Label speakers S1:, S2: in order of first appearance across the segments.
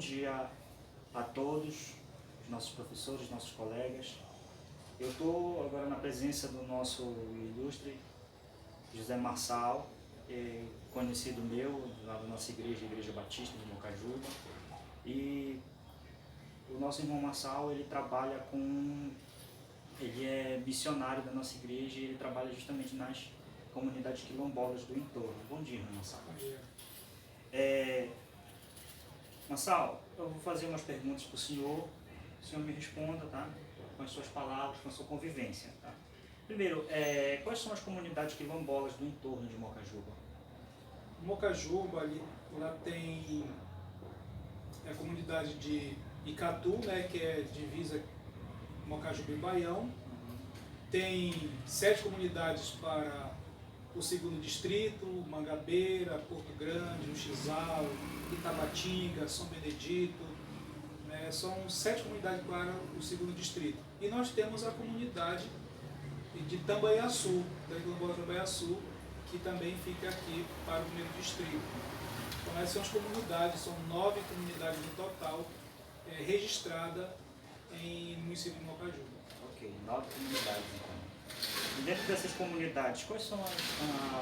S1: dia a todos, os nossos professores, os nossos colegas. Eu estou agora na presença do nosso ilustre José Marçal, conhecido meu, lá da nossa igreja, Igreja Batista de Mocajuba. E o nosso irmão Marçal, ele é missionário da nossa igreja e ele trabalha justamente nas comunidades quilombolas do entorno. Bom dia, irmão Marçal.
S2: Bom dia.
S1: Marçal, eu vou fazer umas perguntas para o senhor me responda, tá? Com as suas palavras, com a sua convivência, tá? Primeiro, quais são as comunidades quilombolas do entorno de Mocajuba?
S2: Mocajuba, lá tem a comunidade de Icatu, né, que é divisa Mocajuba e Baião. Tem 7 comunidades para o segundo distrito, Mangabeira, Porto Grande, Uxizal, Itabatinga, São Benedito, né, são 7 comunidades para o segundo distrito. E nós temos a comunidade de Tambaiaçu, da Quilombola Tambaiaçu, que também fica aqui para o primeiro distrito. Então essas são as comunidades, são 9 comunidades no total, registradas no município de Mocajuba.
S1: Ok, 9 comunidades então. E dentro dessas comunidades, quais são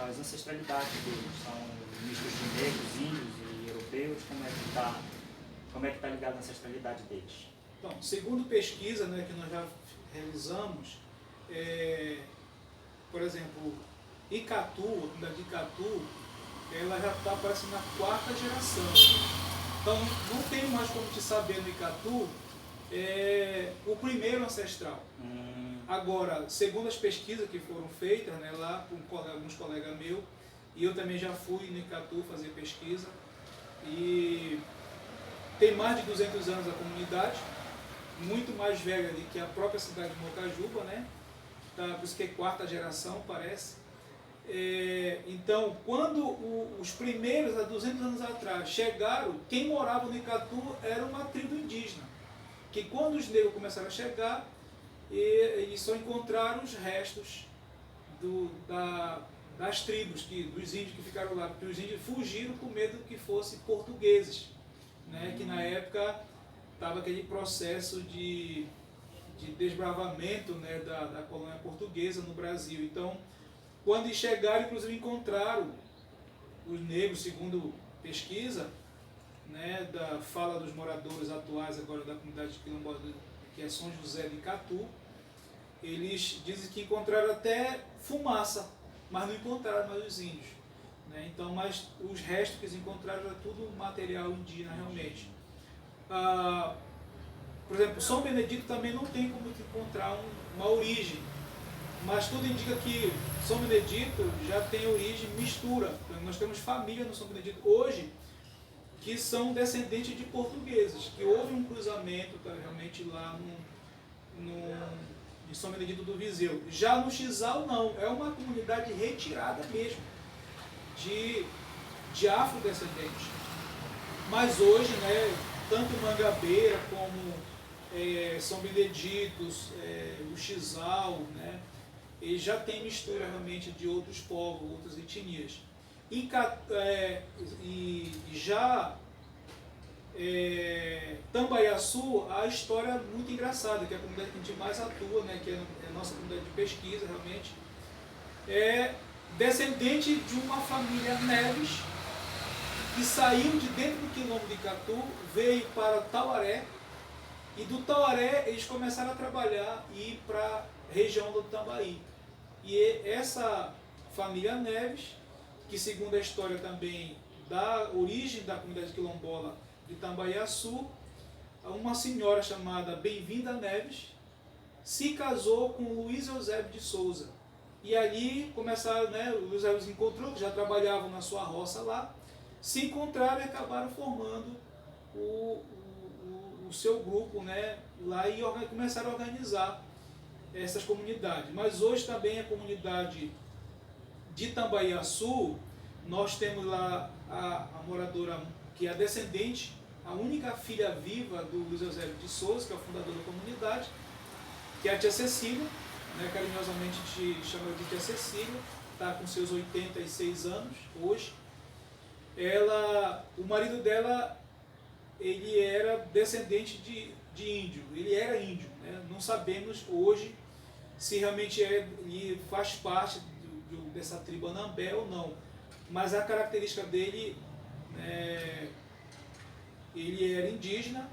S1: as ancestralidades deles? São mistos de negros, índios e europeus? Como é que está ligada a ancestralidade deles?
S2: Então, segundo pesquisa, né, que nós já realizamos, por exemplo, Icatu, a comunidade de Icatu, ela já está aparecendo na 4ª geração. Então, não tem mais como te saber no Icatu o primeiro ancestral. Agora, segundo as pesquisas que foram feitas, né, lá com alguns colegas meus, e eu também já fui no Icatu fazer pesquisa, e tem mais de 200 anos a comunidade, muito mais velha do que a própria cidade de Mocajuba, né? Tá, por isso que é 4ª geração, parece. Então, quando os primeiros, há 200 anos atrás, chegaram, quem morava no Icatu era uma tribo indígena, que quando os negros começaram a chegar, eles só encontraram os restos das tribos, dos índios que ficaram lá, porque os índios fugiram com medo que fossem portugueses, né? Que na época estava aquele processo de desbravamento, né, da colônia portuguesa no Brasil. Então, quando eles chegaram, inclusive encontraram os negros, segundo pesquisa, né, da fala dos moradores atuais agora da comunidade de quilombola, que é São José de Icatu, eles dizem que encontraram até fumaça, mas não encontraram mais os índios, né? Então, mas os restos que eles encontraram era tudo material indígena realmente. Por exemplo, São Benedito também não tem como encontrar uma origem, mas tudo indica que São Benedito já tem origem mistura. Nós temos família no São Benedito hoje que são descendentes de portugueses, que houve um cruzamento realmente lá em São Benedito do Viseu. Já no Xizal não, é uma comunidade retirada mesmo de afrodescendentes. Mas hoje, né, tanto Mangabeira como São Benedito, o Xizal, né, ele já tem mistura realmente de outros povos, outras etnias. Tambaiaçu, a história é muito engraçada, que é a comunidade que a gente mais atua, né, que é a nossa comunidade de pesquisa realmente, é descendente de uma família Neves, que saiu de dentro do quilombo de Icatu, veio para Tauaré, e do Tauaré eles começaram a trabalhar e ir para a região do Tambaí. E essa família Neves, que segundo a história também da origem da comunidade quilombola de Tambaiaçu, uma senhora chamada Bem-vinda Neves se casou com Luiz Eusébio de Souza. E ali começaram, né, o Luiz Eusébio se encontrou, que já trabalhavam na sua roça lá, se encontraram e acabaram formando o seu grupo, né, lá, e começaram a organizar essas comunidades. Mas hoje também a comunidade de Tambaiaçu, nós temos lá a moradora que é a descendente, a única filha viva do Luiz Eusébio de Souza, que é o fundador da comunidade, que é a tia Cecília, né, carinhosamente te chama de tia Cecília, está com seus 86 anos hoje. O marido dela ele era descendente de índio, ele era índio, né? Não sabemos hoje se realmente ele faz parte dessa tribo Anambé ou não, mas a característica dele, ele era indígena,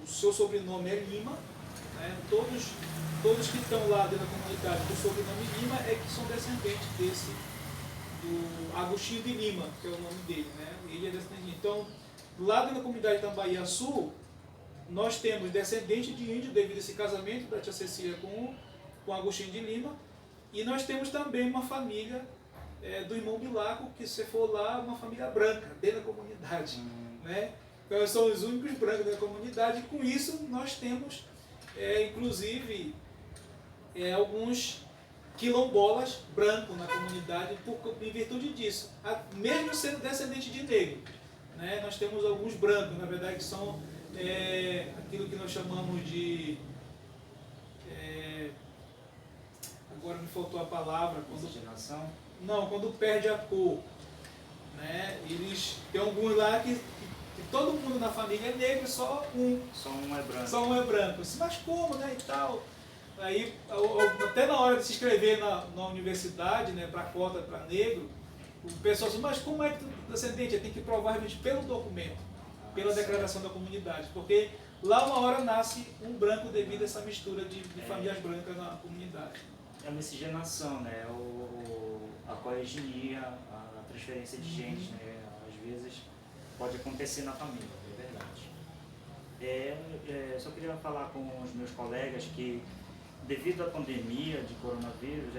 S2: o seu sobrenome é Lima, né? Todos que estão lá dentro da comunidade com o sobrenome Lima é que são descendentes do Agostinho de Lima, que é o nome dele, né? Ele é descendente. Então, lá dentro da comunidade de Tambaía Sul, nós temos descendente de índio devido a esse casamento da tia Cecília com Agostinho de Lima, e nós temos também uma família do irmão Bilaco, que se for lá, uma família branca, dentro da comunidade. Né? Então, são os únicos brancos da comunidade, e com isso nós temos, inclusive, alguns quilombolas brancos na comunidade, em virtude disso, mesmo sendo descendente de negro. Né? Nós temos alguns brancos, na verdade, que são aquilo que nós chamamos de... agora me faltou a palavra.
S1: Miscigenação?
S2: Não, quando perde a cor. Né? Tem alguns lá que todo mundo na família é negro, só um é branco. Só um é branco. Mas como, né, e tal? Aí, até na hora de se inscrever na universidade, né, para cota para negro, o pessoal diz, mas como é que tu é descendente? Tem que provar realmente pelo documento, pela declaração da comunidade, porque lá uma hora nasce um branco devido a essa mistura de famílias brancas na comunidade.
S1: É a miscigenação, né? A coegenia, a transferência de gente, né? Às vezes pode acontecer na família, é verdade. Só queria falar com os meus colegas que, devido à pandemia de coronavírus,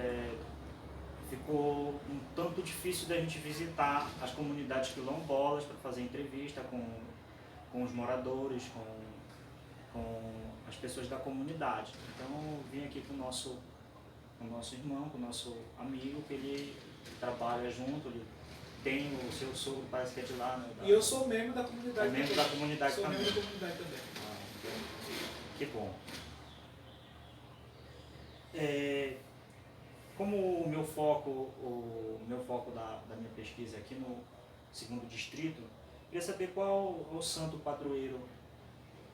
S1: ficou um tanto difícil da gente visitar as comunidades quilombolas para fazer entrevista com os moradores, com as pessoas da comunidade. Então eu vim aqui com o nosso irmão, com o nosso amigo, que ele trabalha junto, ele tem o seu sogro, parece que é de lá, né?
S2: E eu sou membro da comunidade.
S1: Membro da comunidade também.
S2: Sou membro da comunidade também.
S1: Que bom. Como o meu foco da minha pesquisa aqui no 2º distrito, eu queria saber qual é o santo padroeiro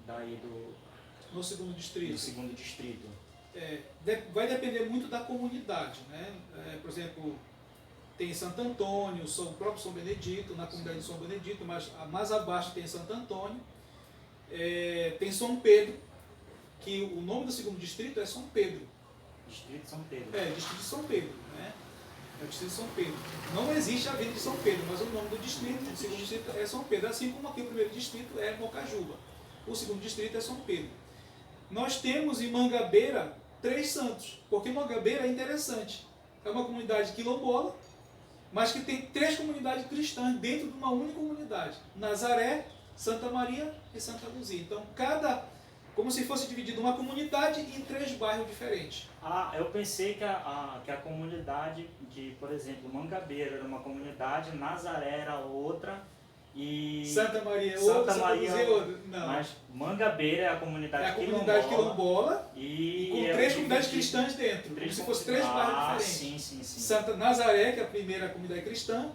S1: daí
S2: no 2º distrito.
S1: Do 2º distrito.
S2: Vai depender muito da comunidade, né? Por exemplo, tem Santo Antônio, o próprio São Benedito, na comunidade de São Benedito, mas mais abaixo tem Santo Antônio, tem São Pedro, que o nome do 2º distrito é São Pedro.
S1: Distrito de São Pedro.
S2: Distrito de São Pedro, né? É o Distrito de São Pedro. Não existe a Vila de São Pedro, mas o nome do distrito, o 2º distrito é São Pedro, assim como aqui o 1º distrito é Mocajuba. O 2º distrito é São Pedro. Nós temos em Mangabeira 3 santos, porque Mangabeira é interessante. É uma comunidade quilombola, mas que tem 3 comunidades cristãs dentro de uma única comunidade. Nazaré, Santa Maria e Santa Luzia. Então, como se fosse dividido uma comunidade em 3 bairros diferentes.
S1: Eu pensei que a comunidade, que, por exemplo, Mangabeira era uma comunidade, Nazaré era outra, e
S2: Santa Maria é outra, Santa Luzia é outra. Não.
S1: Mas Mangabeira é a comunidade
S2: quilombola
S1: e
S2: com 3 comunidades cristãs dentro, como se fosse 3 bairros diferentes.
S1: Sim.
S2: Santa Nazaré, que é a primeira comunidade cristã,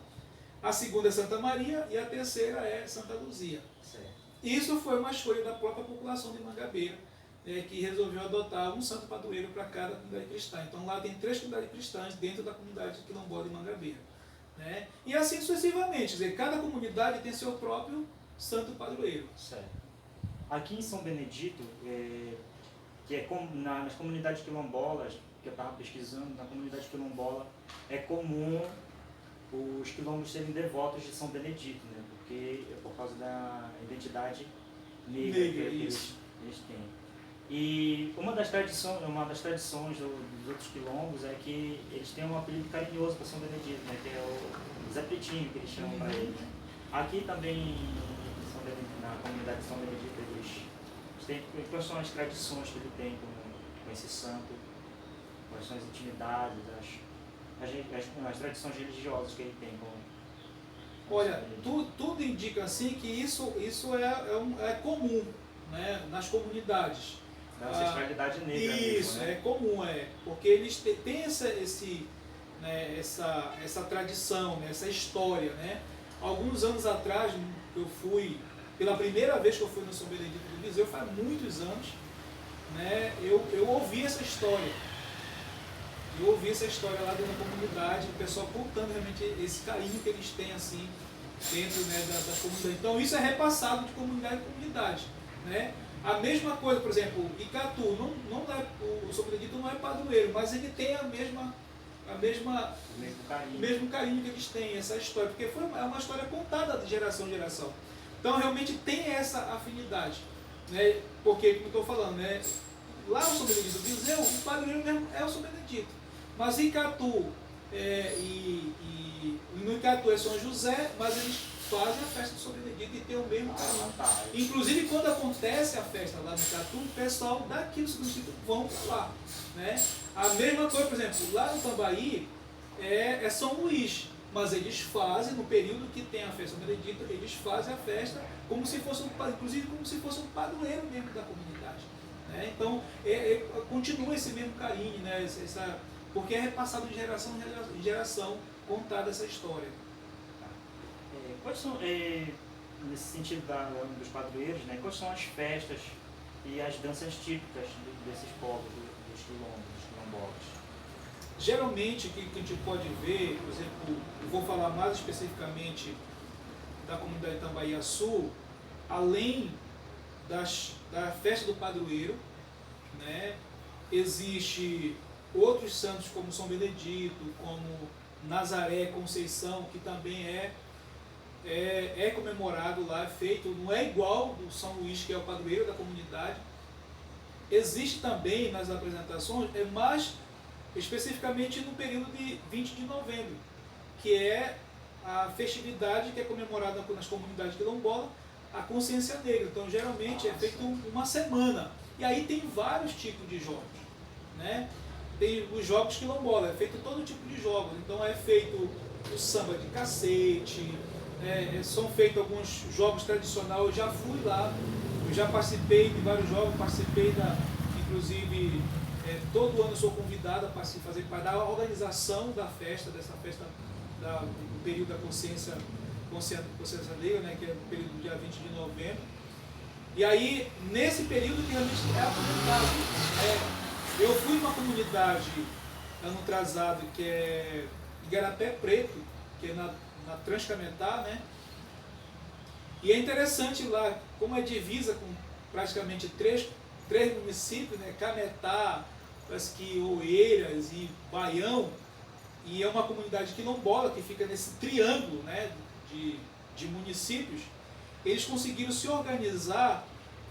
S2: a segunda é Santa Maria e a terceira é Santa Luzia.
S1: Certo.
S2: Isso foi uma escolha da própria população de Mangabeira, que resolveu adotar um santo padroeiro para cada comunidade cristã. Então lá tem 3 comunidades cristãs dentro da comunidade quilombola de Mangabeira. Né? E assim sucessivamente, quer dizer, cada comunidade tem seu próprio santo padroeiro.
S1: Certo. Aqui em São Benedito, que é nas comunidades quilombolas, que eu estava pesquisando, na comunidade quilombola é comum os quilombos serem devotos de São Benedito, né? Porque é por causa da identidade negra que eles têm. E uma das tradições dos outros quilombos é que eles têm um apelido carinhoso para São Benedito, né? Que é o Zé Pretinho, que eles chamam para ele. Né? Aqui também, na comunidade de São Benedito, eles têm, quais são as tradições que ele tem com esse santo, quais são as intimidades, as tradições religiosas que ele tem com
S2: Olha, tudo indica assim que isso é comum, né, nas comunidades.
S1: Da ancestralidade negra.
S2: Isso,
S1: mesmo, né?
S2: é comum, porque eles têm essa tradição, né, essa história. Né? Alguns anos atrás eu fui pela primeira vez que eu fui no São Benedito do Viseu, faz muitos anos, né, eu ouvi essa história. Eu ouvi essa história lá dentro da comunidade, o pessoal contando realmente esse carinho que eles têm assim, dentro, né, da comunidade. Então isso é repassado de comunidade em comunidade. Né? A mesma coisa, por exemplo, Icatu, o São Benedito não é padroeiro, mas ele tem o mesmo carinho que eles têm, essa história, porque é uma história contada de geração em geração. Então realmente tem essa afinidade. Né? Porque, como eu estou falando, né? Lá no São Benedito do Viseu, o padroeiro mesmo é o São Benedito. Mas Icatu, no Icatu é São José, mas eles fazem a festa do São Benedito e tem o mesmo carinho. Inclusive, quando acontece a festa lá no Icatu, o pessoal daqui do São Benedito vão para lá. Né? A mesma coisa, por exemplo, lá no Tambaí é São Luís, mas eles fazem, no período que tem a festa do São Benedito, eles fazem a festa como se fosse inclusive como se fosse um padroeiro mesmo da comunidade. Né? Então, continua esse mesmo carinho, né? Porque é repassado de geração em geração, contada essa história.
S1: Quais são, nesse sentido dos padroeiros, né, quais são as festas e as danças típicas desses povos, dos quilombolas?
S2: Geralmente, o que a gente pode ver, por exemplo, eu vou falar mais especificamente da comunidade Tambaí-Açu, além da festa do padroeiro, né, existe outros santos como São Benedito, como Nazaré, Conceição, que também é comemorado lá, é feito, não é igual do São Luís, que é o padroeiro da comunidade. Existe também nas apresentações, mas especificamente no período de 20 de novembro, que é a festividade que é comemorada nas comunidades quilombolas, a Consciência Negra. Então, geralmente é feito uma semana. E aí tem vários tipos de jogos. Né? Tem os jogos quilombolas, é feito todo tipo de jogos. Então, é feito o samba de cacete, são feitos alguns jogos tradicionais. Eu já fui lá, eu já participei de vários jogos, inclusive, todo ano eu sou convidado a fazer parte da organização da festa, dessa festa do período da Consciência Negra, né, que é o período do dia 20 de novembro. E aí, nesse período que realmente é a comunidade. Eu fui numa comunidade ano atrasado, que é Igarapé Preto, que é na Transcametá, né? E é interessante lá, como é divisa com praticamente três municípios, né? Cametá, parece que Oeiras e Baião, e é uma comunidade quilombola que fica nesse triângulo, né, de municípios. Eles conseguiram se organizar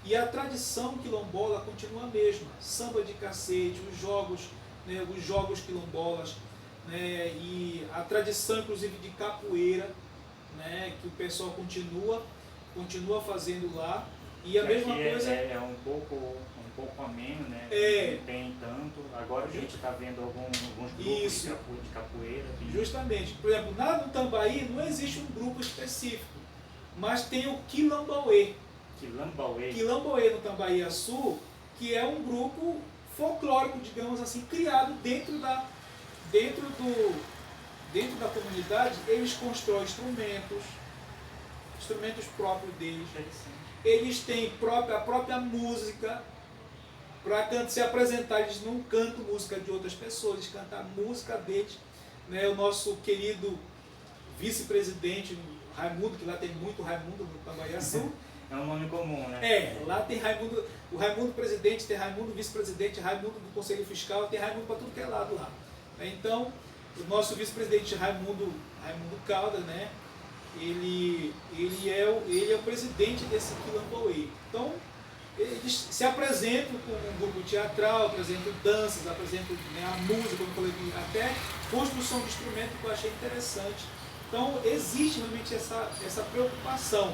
S2: e a tradição quilombola continua a mesma. Samba de cacete, os jogos quilombolas, né, e a tradição inclusive de capoeira, né, que o pessoal continua fazendo lá. E a mesma coisa
S1: é um pouco ameno, né? Não tem tanto. Agora a gente está vendo alguns grupos de capoeira.
S2: Justamente. Por exemplo, no Tambaí não existe um grupo específico, mas tem o Quilambauê. Quilambauê no Tambaí-Açu, que é um grupo folclórico, digamos assim, criado dentro da comunidade. Eles constroem instrumentos próprios deles. Eles têm a própria música. Para se apresentar, eles não cantam música de outras pessoas, eles cantam a música deles. Né? O nosso querido vice-presidente Raimundo, que lá tem muito Raimundo no Tambaí-Açu.
S1: É um nome comum, né?
S2: Lá tem Raimundo, o Raimundo presidente, tem Raimundo vice-presidente, Raimundo do Conselho Fiscal, tem Raimundo para tudo que é lado lá. Então, o nosso vice-presidente Raimundo Caldas, né? Ele é o presidente desse Quilambauê. Então, eles se apresentam com um grupo teatral, apresentam danças, apresentam, né, a música, como eu falei, até construção de instrumento, que eu achei interessante. Então, existe realmente essa preocupação.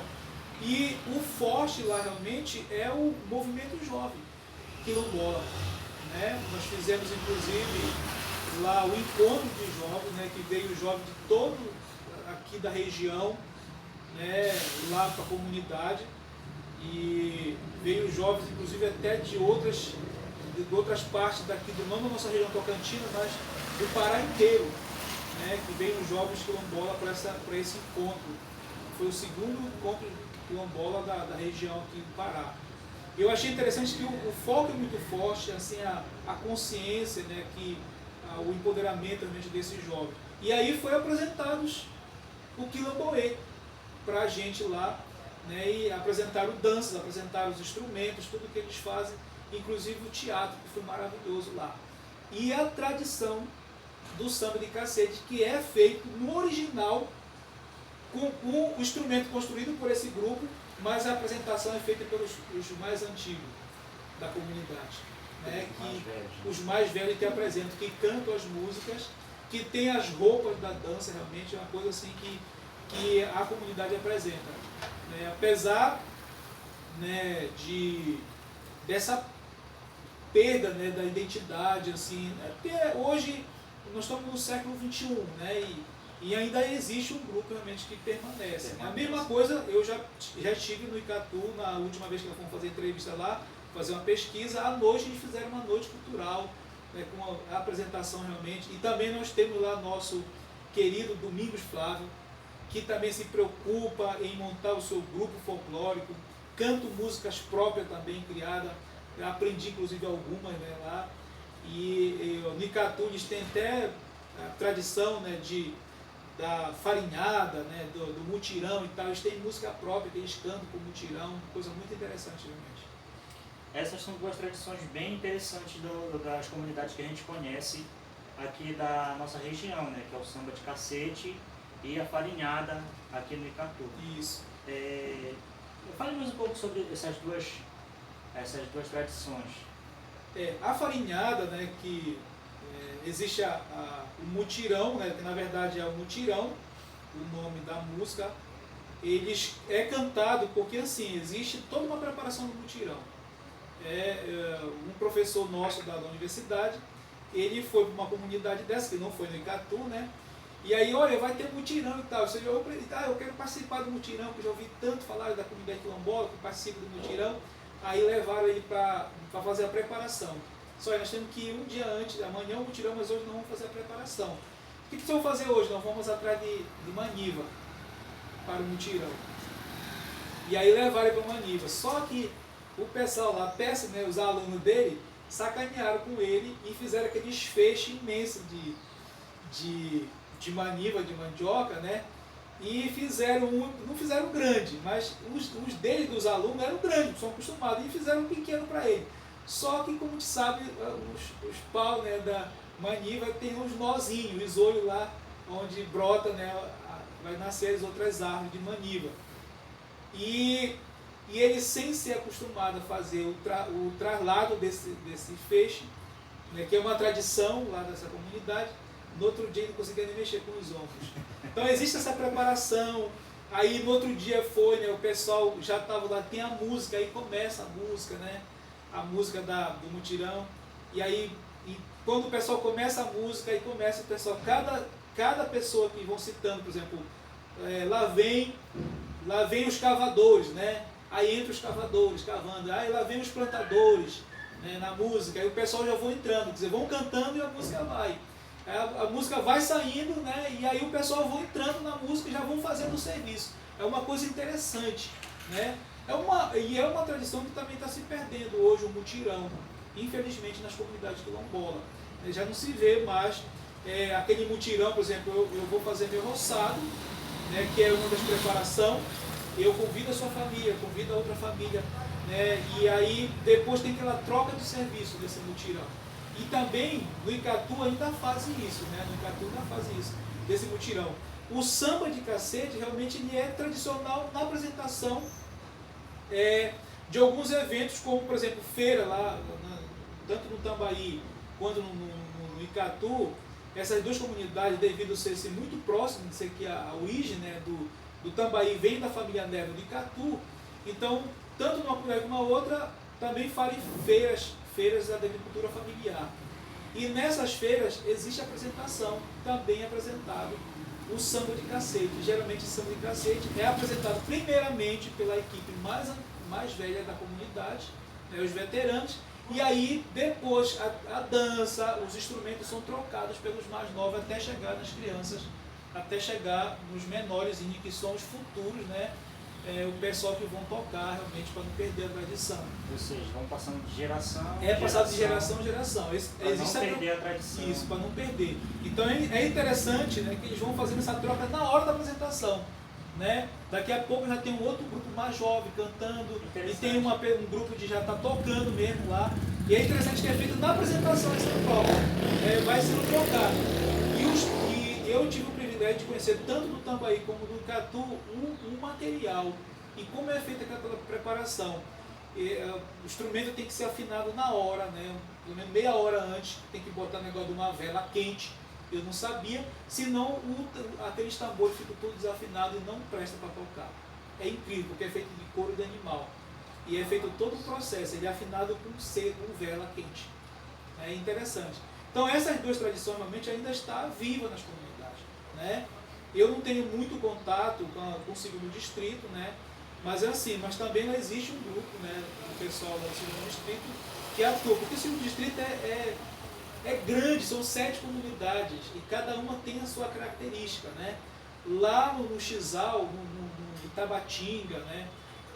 S2: E o forte lá realmente é o movimento jovem quilombola. Né? Nós fizemos, inclusive, lá o encontro de jovens, né, que veio jovens de todo aqui da região, né, lá para a comunidade. E veio jovens, inclusive, até de outras partes daqui, não da nossa região tocantina, mas do Pará inteiro, né, que veio jovens quilombola para esse encontro. foi o segundo encontro quilombola da região aqui do Pará. Eu achei interessante que o foco é muito forte, assim, a consciência, né, o empoderamento realmente desses jovens. E aí foi apresentados o Quilomboê para a gente lá, né, e apresentaram danças, apresentaram os instrumentos, tudo que eles fazem, inclusive o teatro, que foi maravilhoso lá. E a tradição do samba de cacete, que é feito no original, com o instrumento construído por esse grupo, mas a apresentação é feita pelos os mais antigos da comunidade, né? Os mais velhos que apresentam, que cantam as músicas, que tem as roupas da dança, realmente é uma coisa assim que a comunidade apresenta, né? Apesar, né, dessa perda, né, da identidade, assim, né? Porque hoje nós estamos no século XXI, né? E ainda existe um grupo realmente que permanece. A mesma coisa, eu já estive no Icatu, na última vez que nós fomos fazer entrevista lá, fazer uma pesquisa, à noite eles fizeram uma noite cultural, né, com a apresentação realmente. E também nós temos lá nosso querido Domingos Flávio, que também se preocupa em montar o seu grupo folclórico, canto músicas próprias também criadas, eu aprendi inclusive algumas, né, lá. E no Icatu eles têm até a tradição, né, da farinhada, né, do mutirão e tal, eles têm música própria que eles cantam com mutirão, coisa muito interessante realmente.
S1: Essas são duas tradições bem interessantes das comunidades que a gente conhece aqui da nossa região, né, que é o samba de cacete e a farinhada aqui no Icatu.
S2: Isso.
S1: Fale-nos um pouco sobre essas duas tradições.
S2: A farinhada, né, que existe o mutirão, né, que na verdade é o mutirão, o nome da música, eles é cantado porque assim, existe toda uma preparação do mutirão. Um professor nosso da universidade, ele foi para uma comunidade dessa, que não foi no Icatu, né? E aí, olha, vai ter mutirão e tal. Eu quero participar do mutirão, porque eu já ouvi tanto falar da comunidade quilombola, que participa do mutirão. Aí levaram ele para fazer a preparação. Só que nós temos que ir um dia antes, amanhã o mutirão, mas hoje não vamos fazer a preparação. O que vocês vão fazer hoje? Nós vamos atrás de maniva para o mutirão. E aí levaram ele para maniva. Só que o pessoal lá, né, os alunos dele, sacanearam com ele e fizeram aquele feixe imenso de maniva, de mandioca, né? E fizeram não fizeram grande, mas os dele, dos alunos, eram grandes, são acostumados, e fizeram um pequeno para ele. Só que, como a gente sabe, os paus, né, da maniva tem uns nozinhos, os olhos lá, onde brota, né, vai nascer as outras árvores de maniva. E ele, sem ser acostumado a fazer o traslado desse feixe, né, que é uma tradição lá dessa comunidade, no outro dia ele não conseguia nem mexer com os ombros. Então existe essa preparação, aí no outro dia foi, né, o pessoal já estava lá, tem a música, aí começa a música, né, a música do mutirão, e aí quando o pessoal começa a música, aí começa o pessoal, cada pessoa que vão citando, por exemplo, lá vem os cavadores, né, aí entra os cavadores cavando, aí lá vem os plantadores, né, na música, aí o pessoal já vão entrando, quer dizer, vão cantando e a música vai. A música vai saindo, né, e aí o pessoal vai entrando na música e já vão fazendo o serviço. É uma coisa interessante, né? É uma tradição que também está se perdendo hoje, o mutirão, infelizmente, nas comunidades quilombolas. Já não se vê mais aquele mutirão, por exemplo, eu vou fazer meu roçado, né, que é uma das preparações, eu convido a sua família, convido a outra família, né, e aí depois tem aquela troca de serviço desse mutirão. E também no Icatu ainda fazem isso, né? No Icatu ainda fazem isso, desse mutirão. O samba de cacete realmente ele é tradicional na apresentação de alguns eventos, como por exemplo feira lá, tanto no Tambaí quanto no Icatu. Essas duas comunidades, devido a ser muito próximas, de ser que a origem, né, do Tambaí vem da família Neva do Icatu, então tanto numa comunidade como na outra também fazem feiras da agricultura familiar. E nessas feiras existe apresentação, também apresentado o samba de cacete. Geralmente o samba de cacete é apresentado primeiramente pela equipe mais velha da comunidade, né, os veteranos, e aí depois a dança, os instrumentos são trocados pelos mais novos até chegar nas crianças até chegar nos menores, que são os futuros, né? O pessoal que vão tocar realmente para não perder a tradição.
S1: Ou seja, vão passando de geração
S2: passado de geração em geração.
S1: Para não perder a tradição.
S2: Isso, para não perder. Então é interessante, né, que eles vão fazendo essa troca na hora da apresentação. Né? Daqui a pouco já tem um outro grupo mais jovem cantando, e tem um grupo que já está tocando mesmo lá. E é interessante que é feito na apresentação essa troca. Vai sendo trocado. E eu tive o privilégio de conhecer tanto do Tambaí como do Catu um material. E como é feita aquela preparação. O instrumento tem que ser afinado na hora, né? Pelo menos meia hora antes, tem que botar o negócio de uma vela quente. Eu não sabia, senão aqueles tambores ficam todos desafinados e não presta para tocar. É incrível, porque é feito de couro de animal. E é feito todo o processo, ele é afinado com vela quente. É interessante. Então essas duas tradições realmente ainda estão vivas nas comunidades. Né? Eu não tenho muito contato com o segundo distrito, né? Mas é assim, mas também não existe um grupo, né, do pessoal do segundo distrito que atua, porque o segundo distrito é grande, são 7 comunidades e cada uma tem a sua característica. Né? Lá no Xizal, no Tabatinga, né,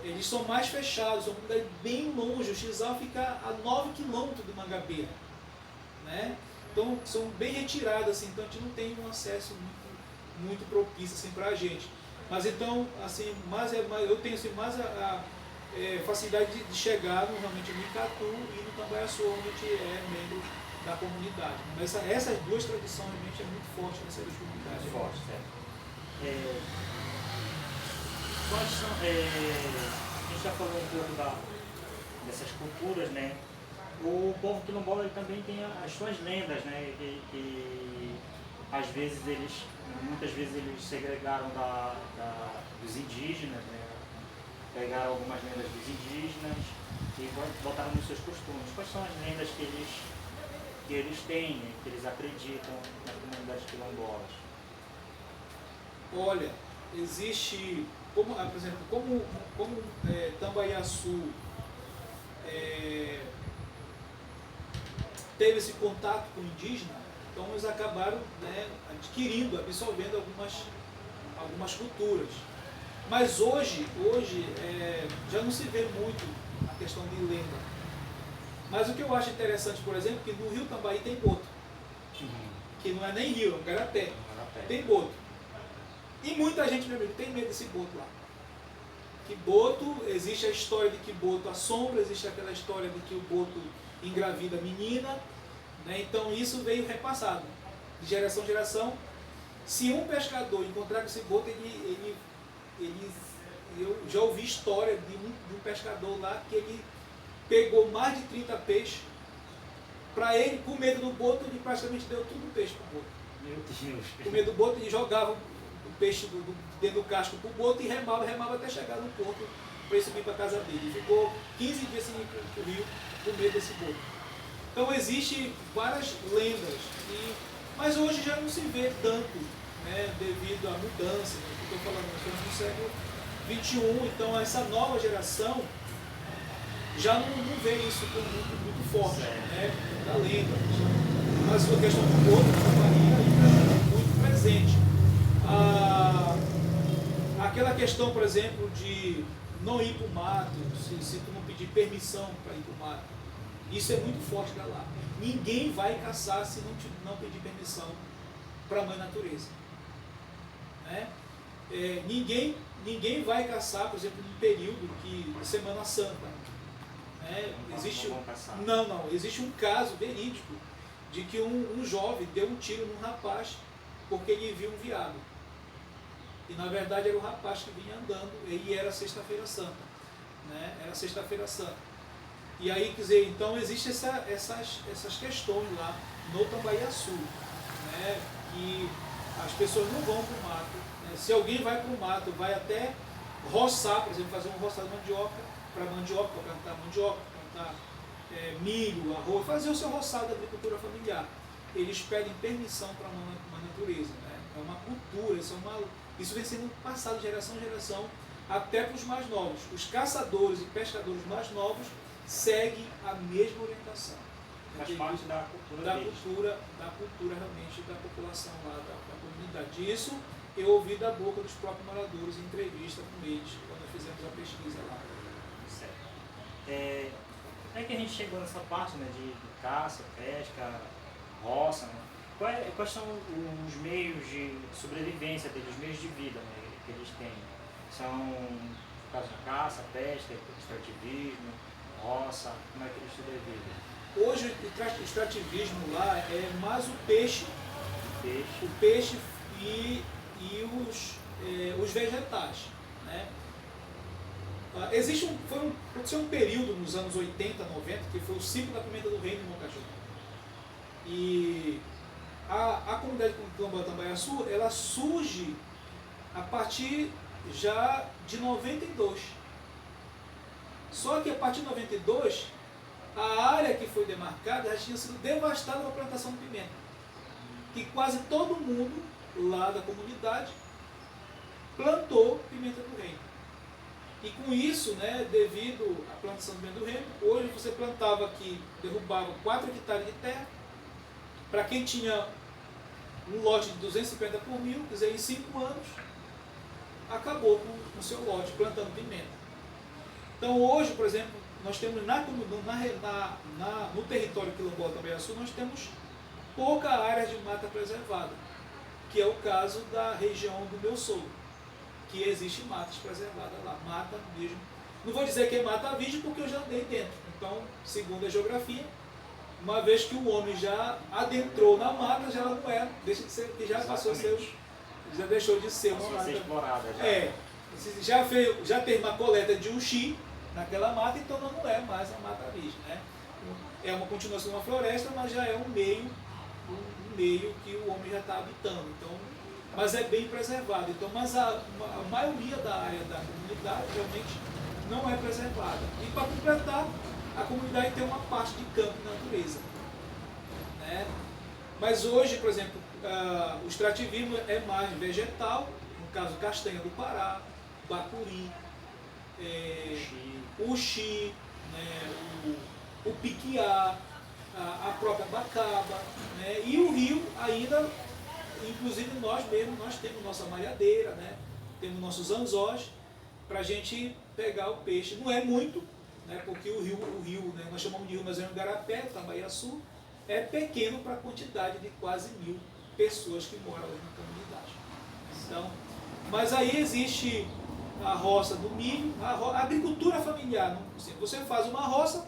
S2: eles são mais fechados, são comunidades bem longe. O Xizal fica a 9 quilômetros de Mangabeira. Né? Então são bem retiradas, assim, então a gente não tem um acesso muito propício assim, para a gente. Mas então, assim, eu tenho assim, mais a facilidade de chegar realmente no Icatu e no Tambaiaçu, onde a gente é membro da comunidade. Mas essas duas tradições realmente é muito forte nessas duas comunidades.
S1: Muito forte, certo. Quais são, a gente já falou um pouco dessas culturas, né? O povo quilombola ele também tem as suas lendas, né? Que às vezes muitas vezes eles segregaram dos indígenas, né? Pegaram algumas lendas dos indígenas e botaram nos seus costumes. Quais são as lendas que eles têm, que eles acreditam nas comunidades quilombolas?
S2: Olha, existe, por exemplo, como Tambaiaçu teve esse contato com o indígena, então eles acabaram, né, absorvendo algumas culturas. Mas hoje já não se vê muito a questão de lenda. Mas o que eu acho interessante, por exemplo, que no Rio Tambaí tem boto. Que não é nem rio, é um garapé. Tem boto. E muita gente, meu amigo, tem medo desse boto lá. Que boto, existe a história de que boto assombra, existe aquela história de que o boto engravida a menina. Né? Então isso veio repassado, de geração em geração. Se um pescador encontrar com esse boto, eu já ouvi história de um pescador lá que ele pegou mais de 30 peixes. Para ele, com medo do boto, ele praticamente deu tudo o peixe para o boto.
S1: Meu Deus.
S2: Com medo do boto, ele jogava o peixe dentro do casco para o boto e remava até chegar no porto para ele subir para a casa dele. Ele ficou 15 dias sem ir para o rio com medo desse boto. Então existem várias lendas, mas hoje já não se vê tanto, né, devido à mudança. Né, que eu estou falando, nós estamos no século XXI, então essa nova geração já não vê isso como muito forte, né, da lenda. Mas a questão do boto na Bahia ainda é muito presente. Aquela questão, por exemplo, de não ir para o mato, se tu não pedir permissão para ir para o mato, isso é muito forte da lá. Ninguém vai caçar se não pedir permissão para a mãe natureza. Né? Ninguém vai caçar, por exemplo, num período de Semana Santa. Né? Existe um caso verídico de que um jovem deu um tiro num rapaz porque ele viu um veado. E na verdade era o rapaz que vinha andando, e era Sexta-feira Santa. Né? Era Sexta-feira Santa. E aí, quer dizer, então existem essas questões lá no Tambaiaçu, né? Que as pessoas não vão para o mato. Né? Se alguém vai para o mato, vai até roçar, por exemplo, fazer um roçado de mandioca, para plantar mandioca, plantar milho, arroz, fazer o seu roçado da agricultura familiar. Eles pedem permissão para a natureza. Né? É uma cultura, isso vem sendo passado de geração em geração, até para os mais novos. Os caçadores e pescadores mais novos seguem a mesma orientação.
S1: Faz parte da cultura deles.
S2: Da cultura realmente da população lá, da comunidade. E isso eu ouvi da boca dos próprios moradores em entrevista com eles, quando fizemos a pesquisa lá.
S1: Certo. Como é que a gente chegou nessa parte, né, de caça, pesca, roça, né? Quais são os meios de sobrevivência deles, os meios de vida, né, que eles têm? São, no caso da caça, pesca, extrativismo, roça, como é que eles sobrevivem?
S2: Hoje o extrativismo lá é mais o peixe e os vegetais, né? Aconteceu um período nos anos 80, 90, que foi o ciclo da pimenta do reino em Mocaju. E a comunidade quilombola Tambaiaçu, ela surge a partir já de 92. Só que a partir de 92, a área que foi demarcada já tinha sido devastada pela plantação de pimenta. E quase todo mundo lá da comunidade plantou pimenta do reino. E com isso, né, devido à plantação do pimenta do reino, hoje você plantava aqui, derrubava 4 hectares de terra. Para quem tinha um lote de 250 por mil, quer dizer, em 5 anos, acabou com o seu lote plantando pimenta. Então hoje, por exemplo, nós temos no território quilombola Tambaiaçu, nós temos pouca área de mata preservada, que é o caso da região do meu sogro, que existe matas preservadas lá, mata mesmo. Não vou dizer que é mata virgem porque eu já andei dentro. Então, segundo a geografia, uma vez que o homem já adentrou na mata, já não é, deixa de ser, que já passou a ser, já deixou de ser uma mata
S1: explorada
S2: já. Já teve uma coleta de uxi naquela mata, então não é mais a mata virgem, né? É uma continuação de uma floresta, mas já é um meio que o homem já está habitando. Então, mas é bem preservado. Então, mas a maioria da área da comunidade realmente não é preservada. E para completar, a comunidade tem uma parte de campo e natureza, né? Mas hoje, por exemplo, o extrativismo é mais vegetal, no caso castanha do Pará, bacuri, o uxi, né, o piquiá, a própria bacaba, né? E o rio ainda, inclusive nós mesmos, nós temos nossa malhadeira, né? Temos nossos anzós para a gente pegar o peixe. Não é muito, né? Porque o rio, né? Nós chamamos de rio, mas é um Igarapé, Tambaiaçu, é pequeno para a quantidade de quase 1000 pessoas que moram ali na comunidade. Então, mas aí existe a roça do milho, a agricultura familiar. Você faz uma roça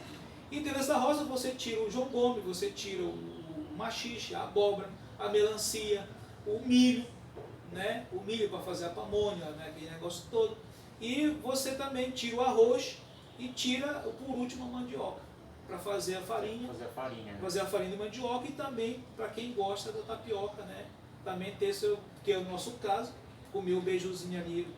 S2: e dentro dessa roça você tira o jongome, você tira o maxixe, a abóbora, a melancia, o milho, né? O milho para fazer a pamonha, né? Aquele negócio todo. E você também tira o arroz e tira, por último, a mandioca para fazer a farinha. Fazer a farinha de mandioca e também, para quem gosta da tapioca, né? Também ter seu, que é o nosso caso, comer o beijuzinho ali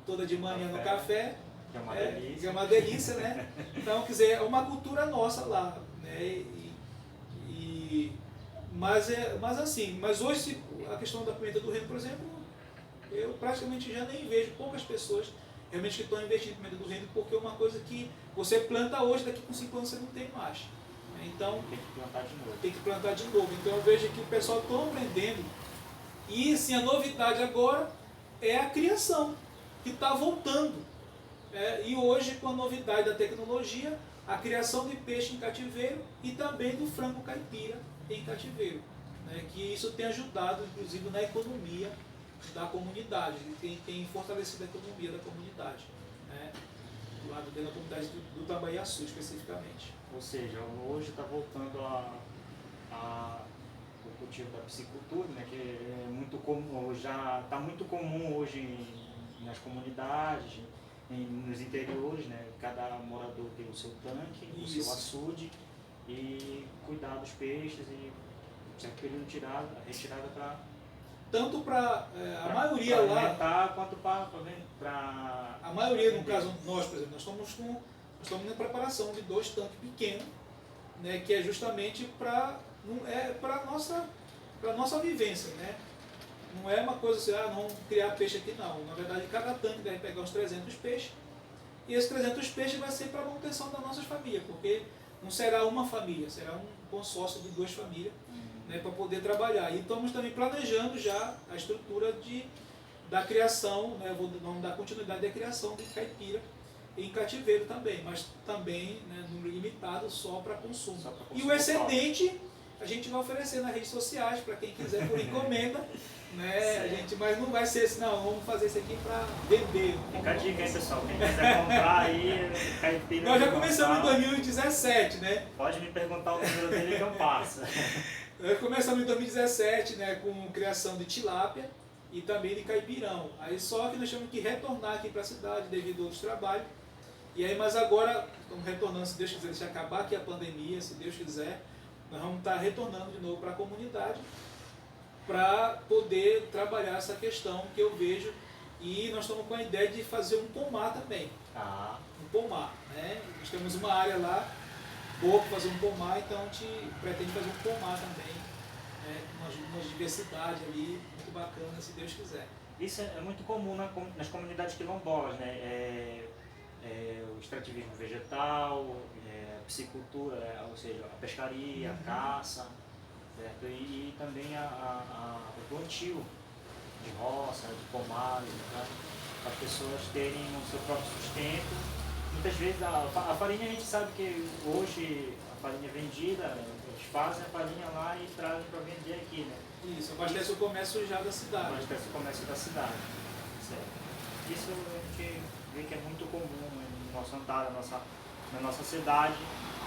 S2: toda de manhã no café,
S1: que é uma delícia.
S2: Que é uma delícia, né? Então, quer dizer, é uma cultura nossa lá, né? Mas hoje a questão da pimenta do reino, por exemplo, eu praticamente já nem vejo poucas pessoas realmente que estão investindo em pimenta do reino, porque é uma coisa que você planta hoje, daqui com 5 anos você não tem mais. Então
S1: tem que plantar de novo.
S2: Tem que plantar de novo. Então eu vejo que o pessoal está aprendendo. E sim, a novidade agora é a criação, que está voltando. E hoje, com a novidade da tecnologia, a criação de peixe em cativeiro e também do frango caipira em cativeiro, né? Que isso tem ajudado, inclusive, na economia da comunidade, tem fortalecido a economia da comunidade, né? Lá dentro da comunidade do Tambaiaçu, especificamente.
S1: Ou seja, hoje está voltando o cultivo da piscicultura, né? Que é muito comum, já está muito comum hoje nas comunidades, nos interiores, né? Cada morador tem o seu tanque, o seu açude e cuidar dos peixes e certo período retirada para
S2: tanto para a maioria
S1: pra
S2: lá
S1: alimentar, quanto para
S2: a maioria, no caso nós, por exemplo, nós estamos na preparação de 2 tanques pequenos, né? Que é justamente para nossa vivência, né? Não é uma coisa assim, não criar peixe aqui, não. Na verdade, cada tanque deve pegar uns 300 peixes. E esses 300 peixes vai ser para a manutenção das nossas famílias, porque não será uma família, será um consórcio de 2 famílias, né, para poder trabalhar. E estamos também planejando já a estrutura da criação, né, vamos dar continuidade à criação de caipira em cativeiro também, mas também, né, número limitado só para consumo. E o excedente a gente vai oferecer nas redes sociais para quem quiser por encomenda, né? A gente, mas não vai ser assim, não, vamos fazer isso aqui para vender.
S1: Fica a dica aí, pessoal, quem quiser comprar aí, caipira.
S2: Nós já começamos em 2017, né?
S1: Pode me perguntar o número dele que eu passo.
S2: Nós começamos em 2017, né, com criação de tilápia e também de caipirão. Aí só que nós temos que retornar aqui para a cidade devido a outros trabalhos. E aí, mas agora, estamos retornando, se Deus quiser, se acabar aqui a pandemia, se Deus quiser, nós vamos estar retornando de novo para a comunidade para poder trabalhar essa questão que eu vejo. E nós estamos com a ideia de fazer um pomar também. Um pomar, né? Nós temos uma área lá boa para fazer um pomar, então a gente pretende fazer um pomar também, né? Uma diversidade ali, muito bacana, se Deus quiser.
S1: Isso é muito comum nas comunidades quilombolas, né? O extrativismo vegetal, a piscicultura, ou seja, a pescaria, a caça, certo? E também o plantio de roça, de pomares, né? Para as pessoas terem o seu próprio sustento. Muitas vezes a farinha, a gente sabe que hoje a farinha é vendida, eles fazem a farinha lá e trazem para vender aqui, né?
S2: Isso, abastece o comércio já da cidade.
S1: Abastece o comércio da cidade, certo? Isso a gente vê que é muito comum no nosso andar, na nossa cidade.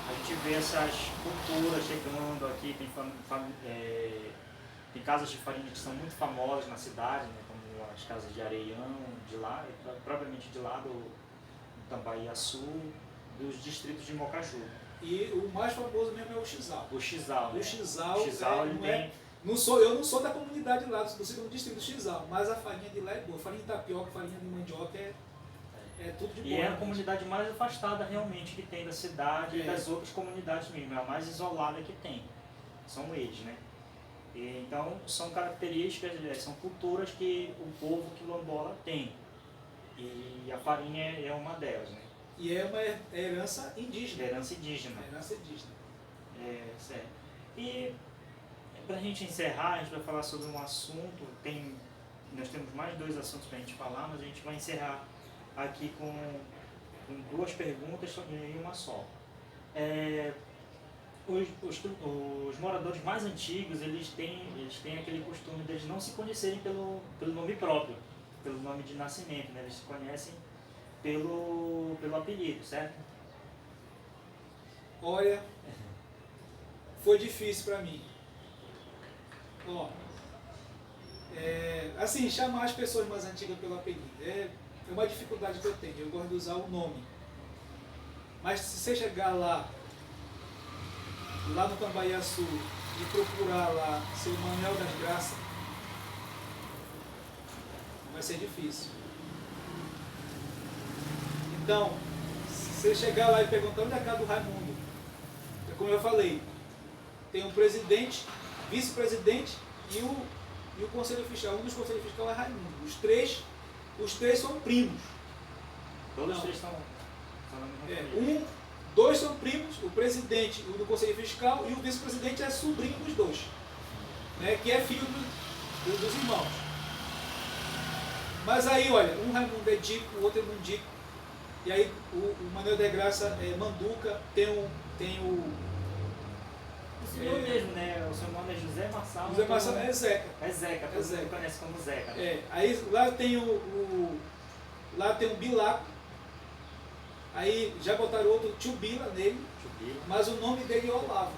S1: A gente vê essas culturas chegando aqui, tem casas de farinha que são muito famosas na cidade, né? Como as casas de Areião, de lá, propriamente de lá do Tambaiaçu, dos distritos de Mocaju.
S2: E o mais famoso mesmo é o Xizal.
S1: O Xizal, né?
S2: O Xizal,
S1: ele tem...
S2: eu não sou da comunidade lá, do segundo distrito do Xizal, mas a farinha de lá é boa. Farinha de tapioca, farinha de mandioca é tudo de bom.
S1: E é a comunidade mais afastada realmente que tem da cidade e das outras comunidades mesmo, é a mais isolada que tem. São eles, né? Então são características, são culturas que o povo quilombola tem. E a farinha é uma delas, né?
S2: E é uma herança indígena.
S1: Herança indígena.
S2: Herança indígena.
S1: Certo. E para a gente encerrar, a gente vai falar sobre um assunto, nós temos mais 2 assuntos para a gente falar, mas a gente vai encerrar aqui com 2 perguntas e uma só. Os moradores mais antigos, eles têm aquele costume de eles não se conhecerem pelo nome próprio, pelo nome de nascimento, né? Eles se conhecem pelo apelido, certo?
S2: Olha, foi difícil para mim. Ó, assim, chamar as pessoas mais antigas pelo apelido é uma dificuldade que eu tenho. Eu gosto de usar o nome. Mas se você chegar lá no Tambaiaçu e procurar lá seu Manuel das Graças, vai ser difícil. Então, se você chegar lá e perguntar onde é a casa do Raimundo, como eu falei, tem um presidente, vice-presidente e o conselho fiscal. Um dos conselhos fiscais é Raimundo. Os três são primos.
S1: Todos os 3 são na mesma família.
S2: 2 são primos, o presidente o do conselho fiscal e o vice-presidente é sobrinho dos 2, né, que é filho dos irmãos. Mas aí, olha, um Raimundo é Dico, o outro é Mundico, e aí o Manuel de Graça é Manduca, tem o
S1: senhor mesmo, né? O seu nome é José Marçal.
S2: José Marçal é Zeca.
S1: É Zeca, todo mundo conhece como Zeca.
S2: Aí lá tem lá tem o Bilaco. Aí já botaram outro Tio Bila nele, mas o nome dele é Olavo.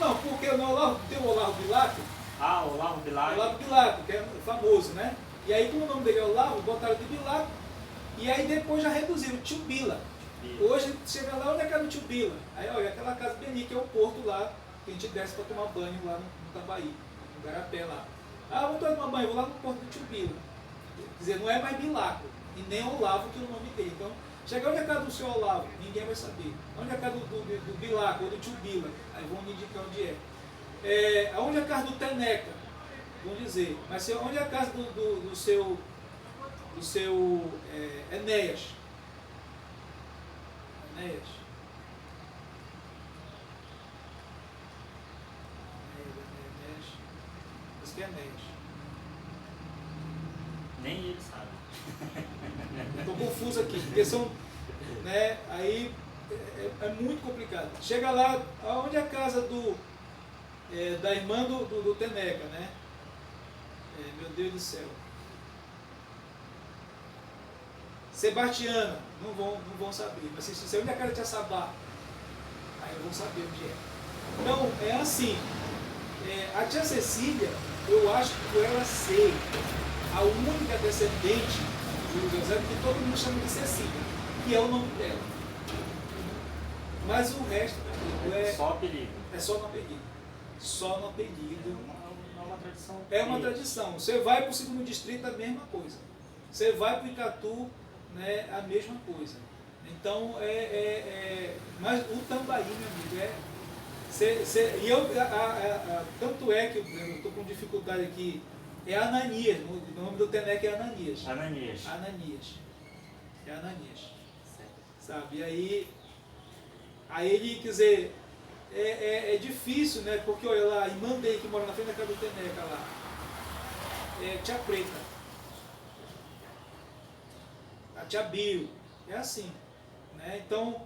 S2: Não, porque no Olavo tem o Olavo Bilaco.
S1: O Olavo Bilaco.
S2: Olavo Bilaco, que é famoso, né? E aí como o nome dele é Olavo, botaram de Bilaco. E aí depois já reduziram, Tio Bila. Hoje chega lá, onde é a casa do Tio Bila? Aí olha, aquela casa bem ali, que é o porto lá, que a gente desce para tomar banho lá no Tambaí, no Garapé lá. Vamos tomar banho, vou lá no porto do Tio Bila. Quer dizer, não é mais Bilaco, e nem Olavo, que é o nome dele. Então, chega onde é a casa do seu Olavo, ninguém vai saber. Onde é a casa do Bilaco ou do Tio Bila? Aí vão me indicar onde é. Onde é a casa do Teneca? Vão dizer. Mas onde é a casa do seu Enéas? que é Enéas.
S1: Nem ele sabe.
S2: Estou confuso aqui, porque são, né, aí é muito complicado. Chega lá, onde é a casa da irmã do Teneca, né? Meu Deus do céu. Sebastiana, não vão saber, mas se você onde é a casa de Tiaçabá, aí vão saber onde é. Então, é assim, a tia Cecília, eu acho que por ela ser a única descendente do José, que todo mundo chama de Cecília, que é o nome dela. Mas o resto, meu amigo,
S1: só apelido.
S2: É só no apelido. Só no apelido.
S1: É uma tradição.
S2: É uma tradição. Você vai para o segundo distrito, a mesma coisa. Você vai para o Icatu, né, a mesma coisa. Então, mas o Tambaí, meu amigo, tanto é que eu estou com dificuldade aqui, é Ananias, o nome do Teneca é Ananias.
S1: Ananias.
S2: Ananias. É Ananias.
S1: Certo.
S2: Sabe? E aí ele, quer dizer, é difícil, né? Porque olha lá, irmã dele que mora na frente da casa do Teneca lá, tia Preta, a tia Bio, é assim, né? Então,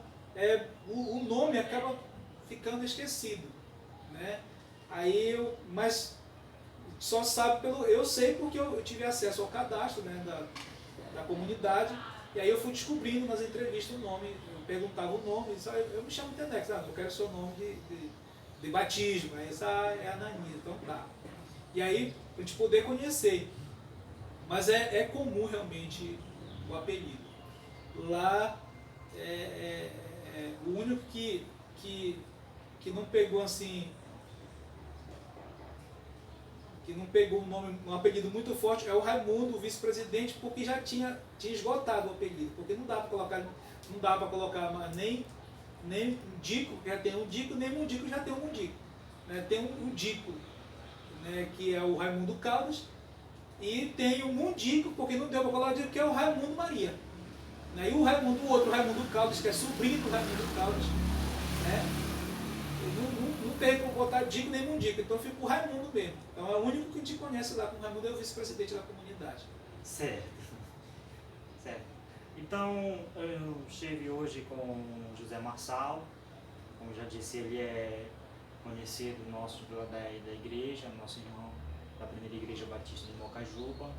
S2: o nome acaba ficando esquecido, né? Mas só sabe eu sei porque eu tive acesso ao cadastro, né, da comunidade, e aí eu fui descobrindo nas entrevistas o nome, eu perguntava o nome, eu me chamo Tenex, eu quero seu nome de batismo, aí é Ananias, então tá. E aí, para a gente poder conhecer, mas é comum realmente o apelido. Lá, o único que não pegou assim, que não pegou um apelido muito forte é o Raimundo, o vice-presidente, porque já tinha esgotado o apelido, porque não dá para colocar mais nem Mundico, já tem um Dico, nem Mundico já tem um Mundico, né? Tem um Dico, né, que é o Raimundo Caldas, e tem o Mundico, porque não deu para colocar o Dico, que é o Raimundo Maria, né? E o outro Raimundo Caldas, que é sobrinho do Raimundo Caldas, né? Não tem como botar Dico nem Mundico, então fica o Raimundo mesmo. Então é o único que a gente conhece lá, com o Raimundo é o vice-presidente da comunidade.
S1: Certo. Certo. Então, eu estive hoje com o José Marçal, como já disse, ele é conhecido nosso da igreja, nosso irmão da primeira igreja batista de Mocajuba.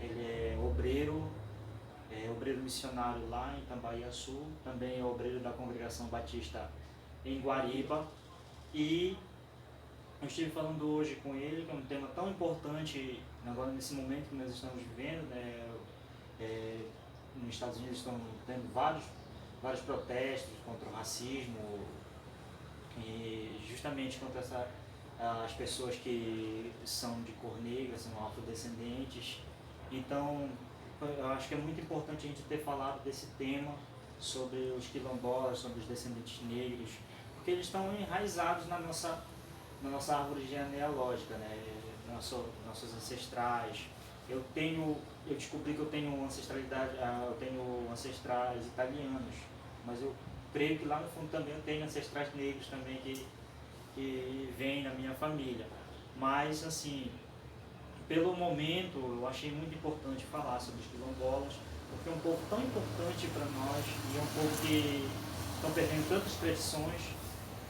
S1: Ele é obreiro missionário lá em Tambaiaçu, também é obreiro da congregação batista em Guariba. E eu estive falando hoje com ele, que é um tema tão importante agora nesse momento que nós estamos vivendo, né? Nos Estados Unidos estão tendo vários protestos contra o racismo e justamente contra as pessoas que são de cor negra, são afrodescendentes. Então, eu acho que é muito importante a gente ter falado desse tema sobre os quilombolas, sobre os descendentes negros, porque eles estão enraizados na nossa árvore genealógica, né? Nossos ancestrais. Eu descobri que eu tenho ancestralidade, eu tenho ancestrais italianos, mas eu creio que lá no fundo também eu tenho ancestrais negros também que vêm na minha família. Mas assim, pelo momento eu achei muito importante falar sobre os quilombolas, porque é um povo tão importante para nós e é um povo que estão perdendo tantas tradições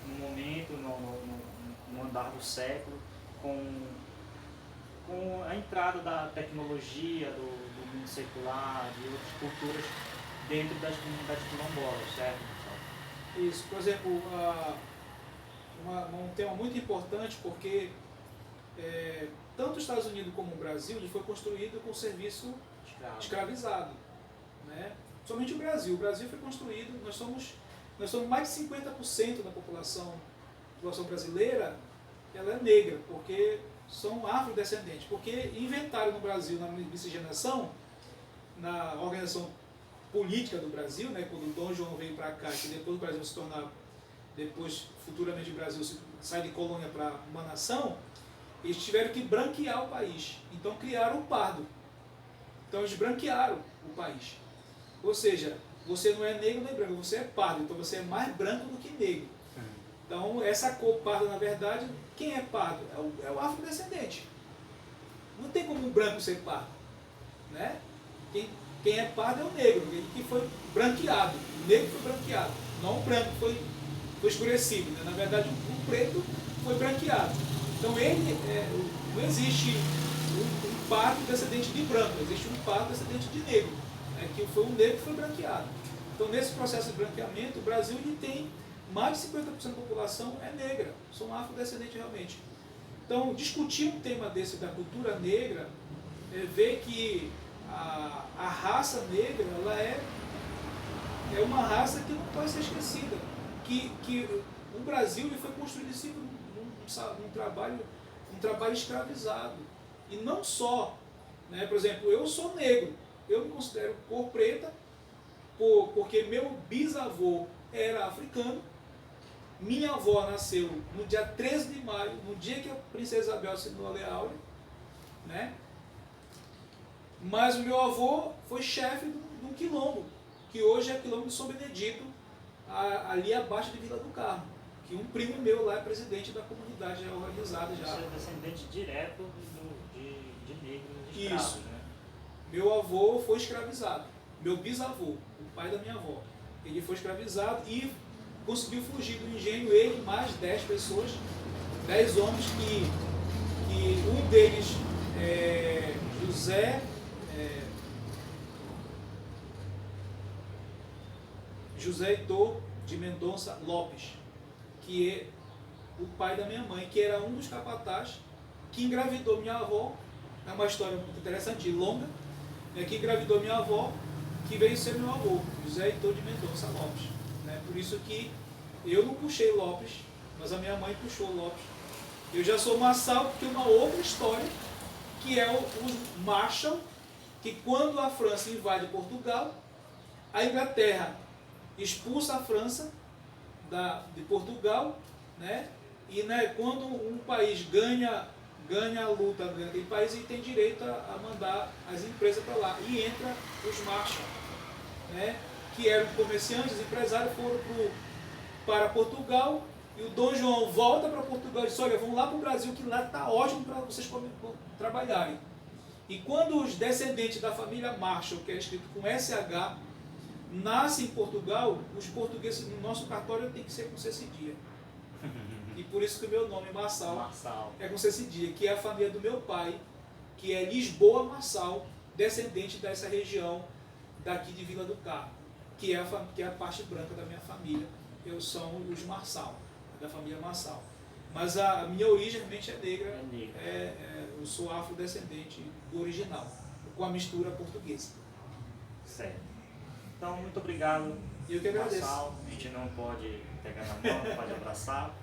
S1: no momento, no andar do século, com a entrada da tecnologia, do mundo secular, de outras culturas dentro das comunidades quilombolas, certo?
S2: Isso, por exemplo, um tema muito importante, porque tanto os Estados Unidos como o Brasil ele foi construído com serviço escravizado, né? Somente o Brasil foi construído, nós somos mais de 50% da população brasileira, ela é negra, porque são afrodescendentes, porque inventaram no Brasil, na miscigenação, na organização política do Brasil, né, quando o Dom João veio para cá, que depois o Brasil se tornar, futuramente o Brasil sai de colônia para uma nação, eles tiveram que branquear o país, então criaram o pardo. Então eles branquearam o país. Ou seja, você não é negro nem branco, você é pardo, então você é mais branco do que negro. Então essa cor parda, na verdade, quem é pardo? É o afrodescendente. Não tem como um branco ser pardo, né? Quem é pardo é o negro, ele que foi branqueado. O negro foi branqueado, não o branco foi escurecido, né? Na verdade, o preto foi branqueado. Então, não existe um pardo descendente de branco, existe um pardo descendente de negro, né? Que foi um negro que foi branqueado. Então, nesse processo de branqueamento, o Brasil ele tem mais de 50% da população é negra, são afrodescendentes realmente. Então, discutir um tema desse da cultura negra, ver que a raça negra ela é uma raça que não pode ser esquecida. Que o Brasil ele foi construído assim, um trabalho escravizado. E não só, né? Por exemplo, eu sou negro, eu me considero cor preta, porque meu bisavô era africano, minha avó nasceu no dia 13 de maio, no dia que a princesa Isabel assinou a Lei Áurea, né? Mas o meu avô foi chefe de um quilombo, que hoje é quilombo de São Benedito, ali abaixo de Vila do Carmo, que um primo meu lá é presidente da comunidade já organizada. Já.
S1: Você é descendente direto de negros escravos,
S2: Isso.
S1: né?
S2: Meu avô foi escravizado, meu bisavô, o pai da minha avó, ele foi escravizado e conseguiu fugir do engenho, ele mais 10 pessoas, 10 homens que um deles é José Heitor de Mendonça Lopes, que é o pai da minha mãe, que era um dos capatazes que engravidou minha avó. É uma história muito interessante e longa, né, que engravidou minha avó, que veio ser meu avô, José Heitor de Mendonça Lopes. Né? Por isso que eu não puxei Lopes, mas a minha mãe puxou Lopes. Eu já sou Marçal, porque tem uma outra história, que é o Marshall, que quando a França invade Portugal, a Inglaterra expulsa a França de Portugal, né? E né, quando um país ganha a luta naquele país, ele tem direito a mandar as empresas para lá. E entra os Marshall, né? Que eram comerciantes, empresários, foram para Portugal, e o Dom João volta para Portugal e diz, olha, vamos lá para o Brasil, que lá está ótimo para vocês trabalharem. E quando os descendentes da família Marshall, que é escrito com SH, nascem em Portugal, os portugueses no nosso cartório tem que ser com C cedilha. E por isso que o meu nome, Marçal, é com C cedilha, que é a família do meu pai, que é Lisboa Marçal, descendente dessa região daqui de Vila do Carmo, que é a parte branca da minha família. Eu sou os Marçal, da família Marçal. Mas a minha origem realmente é negra, eu sou afrodescendente do original, com a mistura portuguesa.
S1: Certo. Então, muito obrigado.
S2: Eu que agradeço.
S1: Marçal. A gente não pode pegar na mão, não pode abraçar.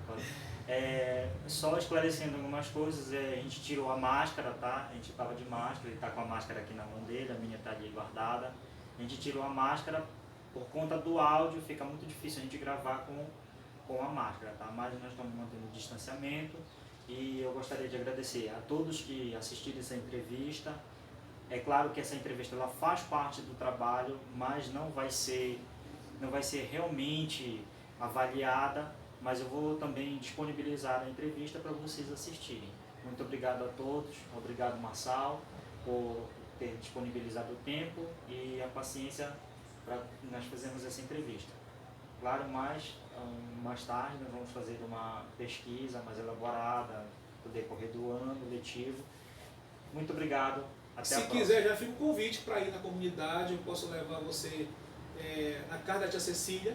S1: Só esclarecendo algumas coisas, a gente tirou a máscara, tá? A gente estava de máscara, ele está com a máscara aqui na mão dele, a minha está ali guardada. A gente tirou a máscara, por conta do áudio, fica muito difícil a gente gravar com a máscara, tá? Mas nós estamos mantendo o distanciamento e eu gostaria de agradecer a todos que assistiram essa entrevista. É claro que essa entrevista ela faz parte do trabalho, mas não vai ser realmente avaliada, mas eu vou também disponibilizar a entrevista para vocês assistirem. Muito obrigado a todos, obrigado Marçal por ter disponibilizado o tempo e a paciência para nós fazermos essa entrevista. Claro, mais tarde nós vamos fazer uma pesquisa mais elaborada no decorrer do ano letivo. Muito obrigado.
S2: Se quiser, já fica o convite para ir na comunidade, eu posso levar você na casa da tia Cecília,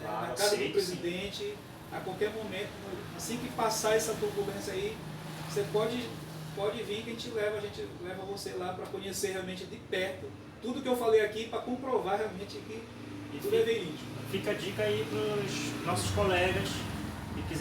S1: Claro,
S2: na casa do presidente, a qualquer momento, assim que passar essa turbulência aí, você pode vir que a gente leva você lá para conhecer realmente de perto tudo que eu falei aqui, para comprovar realmente que tudo é verídico.
S1: Fica a dica aí para os nossos colegas que quiserem